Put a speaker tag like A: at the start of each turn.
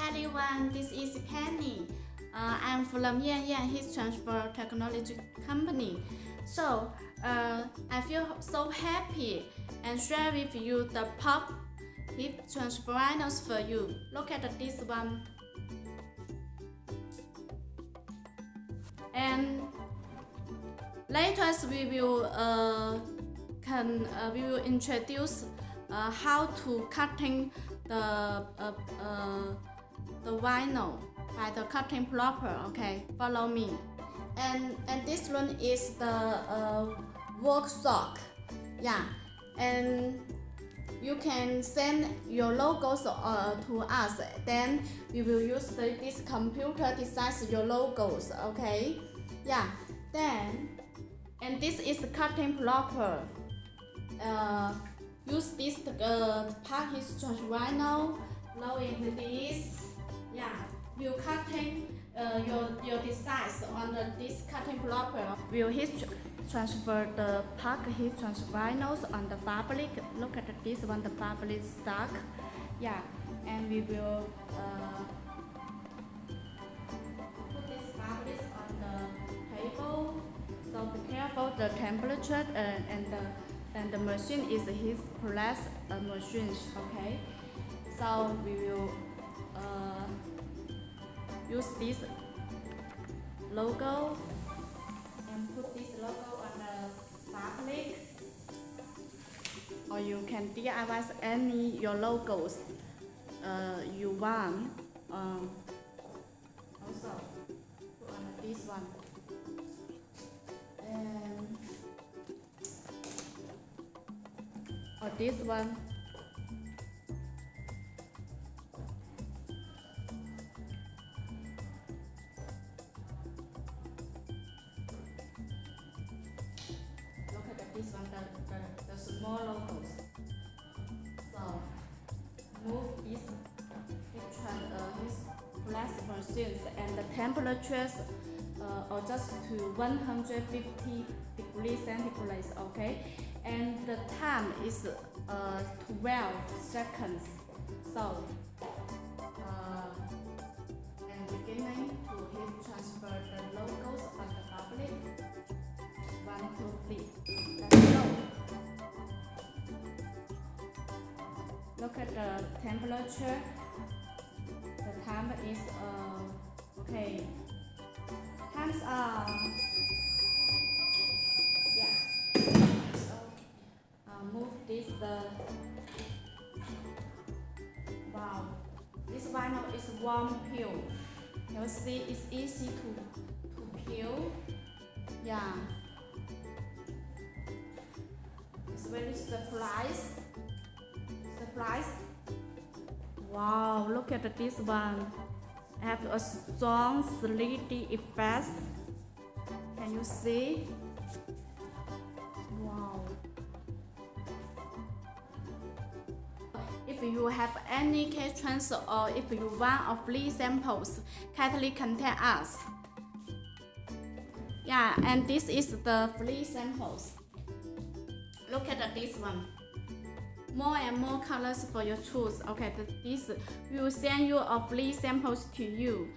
A: everyone, this is Penny. I'm from Jianhua Heat Transfer Technology Company. So I feel so happy and share with you the Puff Heat Transfer vinyls for you. Look at this one. And later we will introduce how to cutting the vinyl by the cutting proper. Okay, follow me. And this one is the work sock. Yeah, and you can send your logos to us. Then we will use this computer design your logos. Okay, yeah. Then and this is cutting proper. Use this Puff Heat Transfer vinyl. Blow into this. Yeah, we'll cutting your designs on this cutting proper. We'll heat transfer the Puff Heat Transfer vinyls on the fabric. Look at this one, the fabric stuck. Yeah, and we will put this fabric on the table. So be careful the temperature and the machine is heat press machine. Okay, so we will use this logo and put this logo on the fabric, or you can DIY any your logos you want. Also put on this one. And or this one. Look at this one, the small logos. So move this press machines and the temperatures adjust to 150 degrees centigrade. Okay, and the time is 12 seconds. So and beginning to heat transfer the logos on the fabric. 1, 2, 3. Let's go. Look at the temperature. The time is okay. Times are move this wow, this vinyl is warm peel. You see it's easy to peel. Yeah, it's very surprise. Wow, look at this one. I have a strong 3D effect. Can you see? Wow. If you have any case transfer or if you want a free samples, kindly contact us. Yeah, and this is the free samples. Look at this one. More and more colors for your choice. Okay, this we will send you a free samples to you.